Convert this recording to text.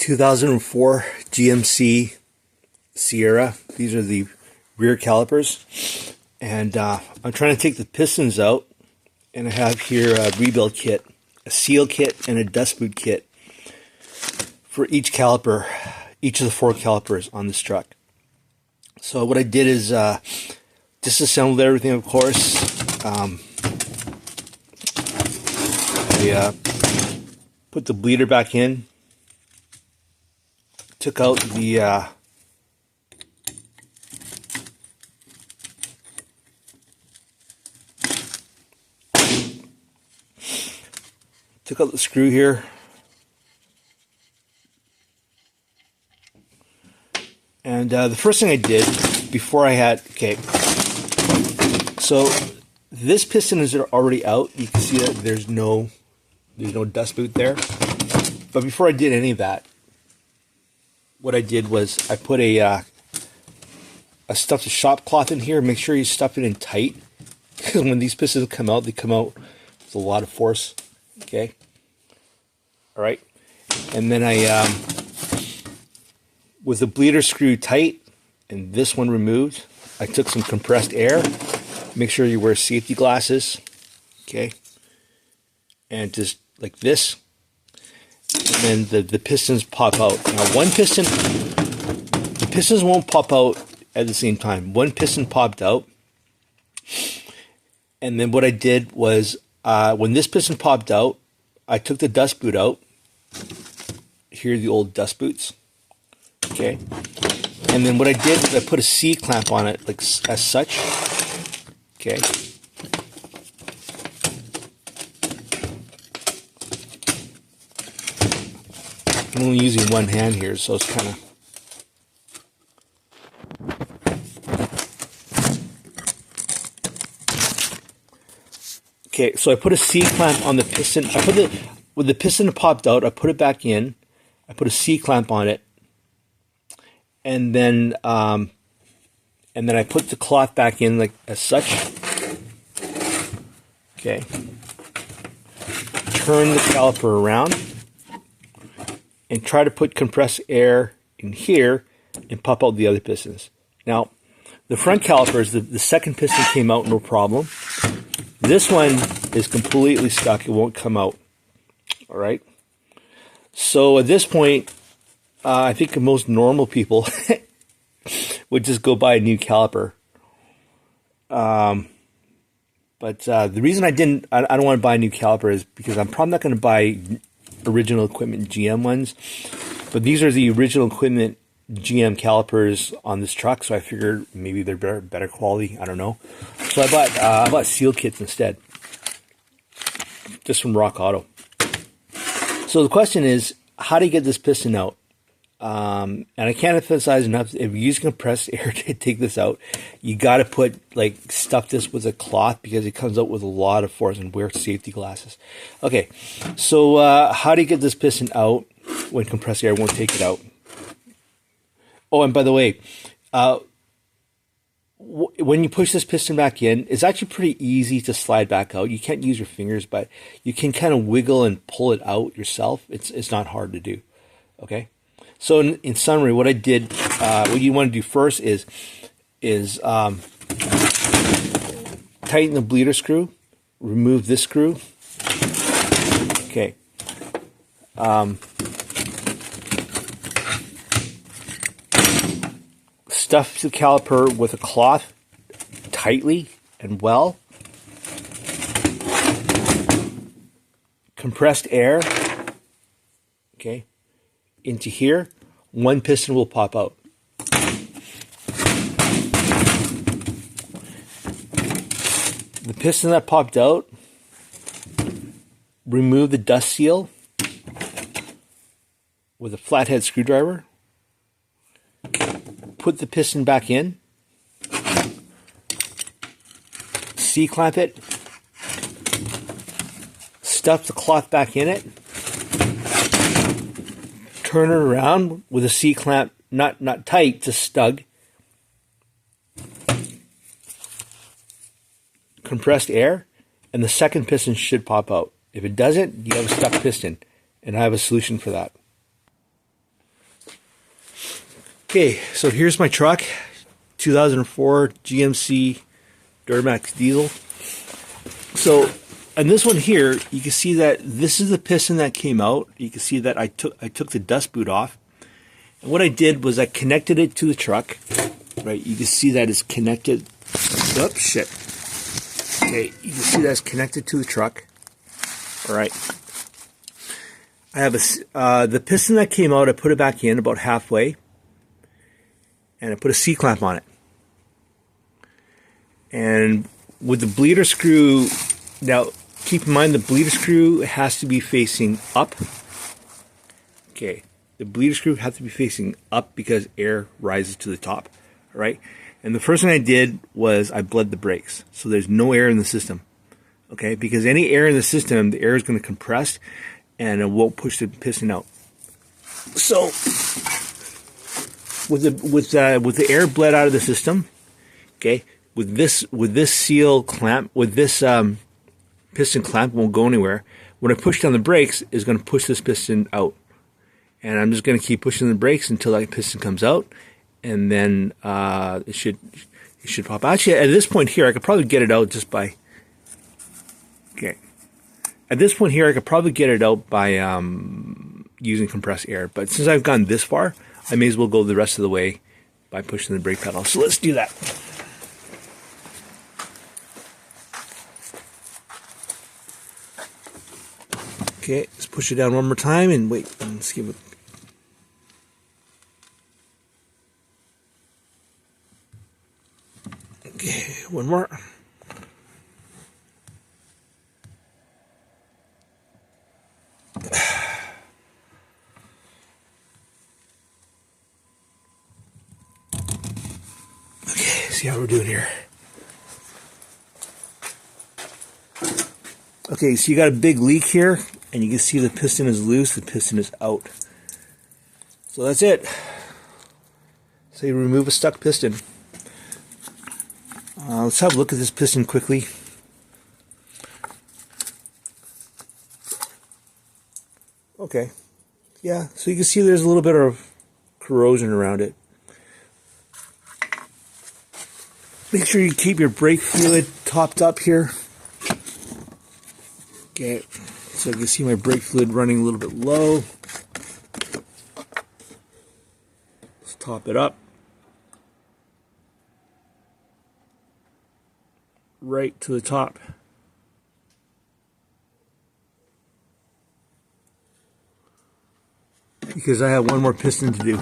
2004 GMC Sierra. These are the rear calipers, and I'm trying to take the pistons out, and I have here a rebuild kit, a seal kit, and a dust boot kit for each caliper, each of the 4 calipers on this truck. So what I did is disassembled everything, of course. I put the bleeder back in, took out the screw here, and the first thing I did before I had, so this piston is already out. You can see that there's no dust boot there. But before I did any of that, what I did was I put I stuffed a shop cloth in here. Make sure you stuff it in tight, because when these pistons come out, they come out with a lot of force. Okay. All right. And then I, with the bleeder screw tight and this one removed, I took some compressed air. Make sure you wear safety glasses. Okay. And just like this. And then the pistons pop out. Now the pistons won't pop out at the same time. One piston popped out. And then what I did was, when this piston popped out, I took the dust boot out. Here are the old dust boots. Okay. And then what I did is I put a C-clamp on it, like as such. Okay. I'm only using one hand here, so it's kind of... Okay, so I put a C-clamp on the piston. When the piston popped out, I put it back in. I put a C-clamp on it. And then I put the cloth back in, like as such. Okay. Turn the caliper around and try to put compressed air in here and pop out the other pistons. Now, the front calipers, the second piston came out no problem. This one is completely stuck. It won't come out. All right. So at this point, I think most normal people would just go buy a new caliper. But the reason I don't want to buy a new caliper is because I'm probably not going to buy original equipment GM ones. But these are the original equipment GM calipers on this truck, so I figured maybe they're better quality. I don't know. So I bought seal kits instead, just from Rock Auto. So the question is, how do you get this piston out? And I can't emphasize enough, if you use compressed air to take this out, you got to stuff this with a cloth, because it comes out with a lot of force, and wear safety glasses. Okay, so how do you get this piston out when compressed air won't take it out? Oh, and by the way, when you push this piston back in, it's actually pretty easy to slide back out. You can't use your fingers, but you can kind of wiggle and pull it out yourself. It's not hard to do. Okay. So in summary, what I did, what you want to do first is tighten the bleeder screw, remove this screw. Okay. Stuff the caliper with a cloth tightly and well. Compressed air, okay, into here. One piston will pop out. The piston that popped out, remove the dust seal with a flathead screwdriver. Put the piston back in, C-clamp it, stuff the cloth back in it, turn it around with a C-clamp, not tight, just snug, compressed air, and the second piston should pop out. If it doesn't, you have a stuck piston, and I have a solution for that. Okay, so here's my truck, 2004 GMC Duramax diesel. So on this one here, you can see that this is the piston that came out. You can see that I took the dust boot off. And what I did was I connected it to the truck. Right, you can see that it's connected. Oops, shit. Okay, you can see that's connected to the truck. All right. I have the piston that came out. I put it back in about halfway, and I put a C-clamp on it. And with the bleeder screw, now keep in mind the bleeder screw has to be facing up. Okay, the bleeder screw has to be facing up because air rises to the top. All right, and the first thing I did was I bled the brakes, so there's no air in the system. Okay, because any air in the system, the air is going to compress, and it won't push the piston out. So with the air bled out of the system, okay, with this seal clamp, with this piston clamp, won't go anywhere. When I push down the brakes, it's going to push this piston out, and I'm just going to keep pushing the brakes until that piston comes out, and then it should pop. Actually, at this point here, I could probably get it out just by. Okay. At this point here, I could probably get it out by using compressed air. But since I've gone this far, I may as well go the rest of the way by pushing the brake pedal. So let's do that. Okay, let's push it down one more time and wait. Let's give it. Okay, one more. See how we're doing here. Okay, so you got a big leak here, and you can see the piston is loose, the piston is out. So that's it. So you remove a stuck piston. Let's have a look at this piston quickly. Okay, yeah, so you can see there's a little bit of corrosion around it. Make sure you keep your brake fluid topped up here. Okay, so you can see my brake fluid running a little bit low. Let's top it up. Right to the top. Because I have one more piston to do.